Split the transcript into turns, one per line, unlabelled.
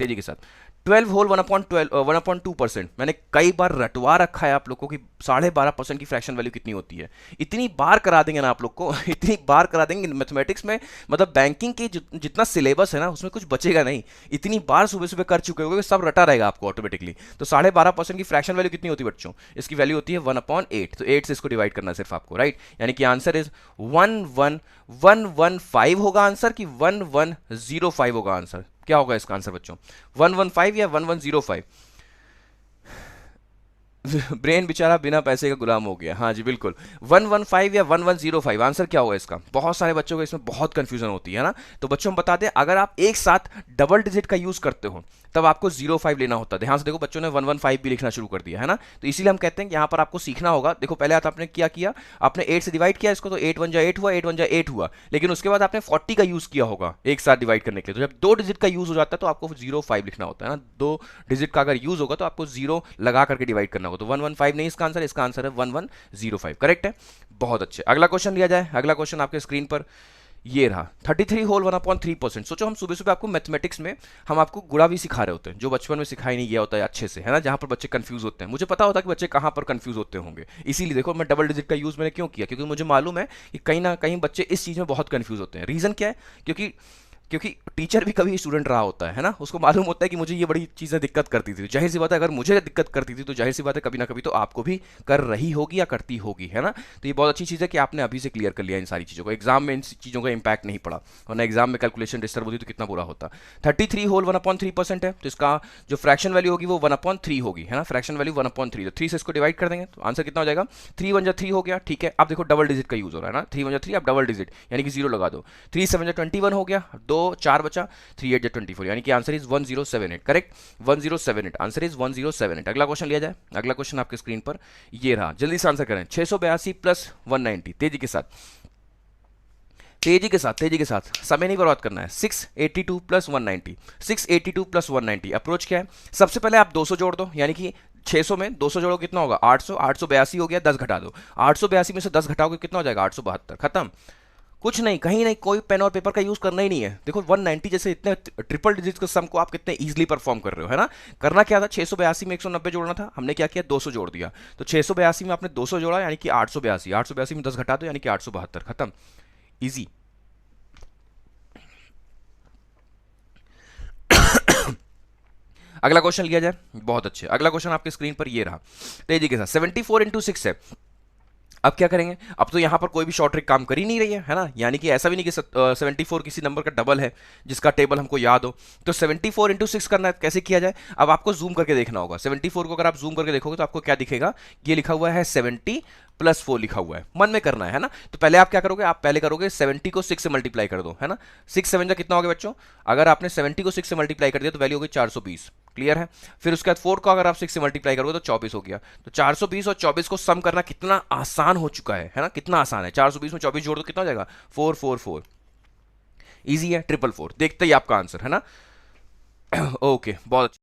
तेजी के साथ। 12 होल 1/2%। मैंने कई बार रटवा रखा है आप लोगों को कि 12.5% की फ्रैक्शन वैल्यू कितनी होती है। इतनी बार करा देंगे ना आप लोग को इतनी बार करा देंगे मैथमेटिक्स में, मतलब बैंकिंग की जितना सिलेबस है ना उसमें कुछ बचेगा नहीं। इतनी बार सुबह सुबह कर चुके हो, सब रटा रहेगा आपको ऑटोमेटिकली। तो 12.5% की फ्रैक्शन वैल्यू कितनी होती है बच्चों? इसकी वैल्यू होती है 1/8। तो 8 से इसको डिवाइड करना सिर्फ आपको, राइट? यानी कि आंसर इज 11115 होगा आंसर, कि 1105 होगा आंसर? क्या होगा इसका आंसर बच्चों? 115 या 1105? ब्रेन बेचारा बिना पैसे का गुलाम हो गया। हाँ जी बिल्कुल, 115 या 1105 आंसर क्या होगा इसका? बहुत सारे बच्चों को इसमें बहुत कंफ्यूजन होती है ना। तो बच्चों हम बता दें, अगर आप एक साथ डबल डिजिट का यूज करते हो तब आपको 05 लेना होता है। ध्यान से देखो, बच्चों ने 115 भी लिखना शुरू कर दिया है ना। तो इसीलिए हम कहते हैं कि यहाँ पर आपको सीखना होगा। देखो पहले आपने क्या किया, आपने 8 से डिवाइड किया इसको, तो 8 1 जा 8 हुआ, 8 1 जा 8 हुआ। लेकिन उसके बाद आपने 40 का यूज किया होगा एक साथ डिवाइड करने के लिए। तो जब दो डिजिट का यूज हो जाता है तो आपको 05 लिखना होता है ना। दो डिजिट का अगर यूज होगा तो आपको 0 लगा करके डिवाइड करना होगा। तो 115 नहीं इसका आंसर, इसका आंसर है 1105। करेक्ट है, बहुत अच्छे। अगला क्वेश्चन लिया जाए। अगला क्वेश्चन आपके स्क्रीन पर ये रहा, 33 होल 1/3%। सोचो हम सुबह सुबह आपको मैथमेटिक्स में हम आपको गुणा भी सिखा रहे होते हैं, जो बचपन में सिखाई नहीं गया होता है अच्छे से, है ना, जहां पर बच्चे कंफ्यूज होते हैं। मुझे पता होता है कि बच्चे कहां पर कंफ्यूज होते होंगे, इसीलिए देखो मैं डबल डिजिट का यूज मैंने क्यों किया, क्योंकि मुझे मालूम है कि कहीं ना कहीं बच्चे इस चीज में बहुत कंफ्यूज होते हैं। रीजन क्या है? क्योंकि क्योंकि टीचर भी कभी स्टूडेंट रहा होता है ना, उसको मालूम होता है कि मुझे ये बड़ी चीज़ें दिक्कत करती थी। जाहिर सी बात है, अगर मुझे दिक्कत करती थी तो जाहिर सी बात है कभी ना कभी तो आपको भी कर रही होगी या करती होगी, है ना। तो ये बहुत अच्छी चीज़ है कि आपने अभी से क्लियर कर लिया इन सारी चीज़ों को, एग्जाम में इन चीज़ों का इंपैक्ट नहीं पड़ा, वरना एग्जाम में कैलकुलेशन डिस्टर्ब होती तो कितना बुरा होता। 33 होल 1/3% है, तो इसका जो फ्रैक्शन वैल्यू होगी वो 1/3 होगी, है ना। फ्रैक्शन वैल्यू 1/3, तो 3 से इसको डिवाइड कर देंगे तो आंसर कितना हो जाएगा? 3 1 जा 3 हो गया, ठीक है। अब देखो डबल डिजिट का यूज हो रहा है ना, 3 1 जा 3, अब डबल डिजिट यानी कि 0 लगा दो। 3 7 जा 21 हो गया, 2 4 बचा, 3 8 जा 24, यानी कि answer is 1078। Correct, 1078, answer is 1078। अगला क्वेश्चन लिया जाए। अगला क्वेश्चन आपके स्क्रीन पर ये रहा, जल्दी से आंसर करें। 682 प्लस 190, तेजी के साथ, तेजी के साथ, तेजी के साथ, समय नहीं बर्बाद करना है। 682 प्लस 190, 682 प्लस 190। अप्रोच क्या है? सबसे पहले आप 200 जोड़ दो, यानी कि 600 में 200 जोड़ो कितना होगा? 800, 882 हो गया, 10 घटा दो। 882 में से 10 घटाओगे कितना हो जाएगा? 872। खत्म, कुछ नहीं, कहीं नहीं, कोई पेन और पेपर का यूज करना ही नहीं है। देखो 190 जैसे इतने ट्रिपल डिजिट के सम को आप कितने इजीली परफॉर्म कर रहे हो, है ना। करना क्या था? 682 में 190 जोड़ना था, हमने क्या किया? 200 जोड़ दिया। तो 682 में आपने 200 जोड़ा, यानी कि 882, 882 में 10 घटा दो, यानी कि 872। खत्म, इजी। अगला क्वेश्चन लिया जाए, बहुत अच्छे। अगला क्वेश्चन आपके स्क्रीन पर ये रहा, तेजी के साथ। 74 इंटू 6 है। अब क्या करेंगे? अब तो यहां पर कोई भी शॉर्ट ट्रिक काम कर ही नहीं रही है ना। यानी कि ऐसा भी नहीं कि 74 किसी नंबर का डबल है जिसका टेबल हमको याद हो। तो 74 इंटू 6 करना है, कैसे किया जाए? अब आपको जूम करके देखना होगा। 74 को अगर आप जूम करके देखोगे तो आपको क्या दिखेगा? ये लिखा हुआ है 70 प्लस 4 लिखा हुआ है, मन में करना है ना। तो पहले आप क्या करोगे? आप पहले करोगे 70 को 6 से मल्टीप्लाई कर दो, है ना। 6 7 जा कितना हो गया बच्चों? अगर आपने 70 को 6 से मल्टीप्लाई कर दिया तो वैल्यू होगी 420। क्लियर है? फिर उसके बाद 4 को अगर आप 6 से मल्टीप्लाई करोगे तो 24 हो गया। तो 420 और 24 को सम करना कितना आसान हो चुका है ना। कितना आसान है, 420 में 24 जोड़ दो कितना हो जाएगा? 444। इजी है, 444। देखते ही आपका आंसर, है ना। ओके, बहुत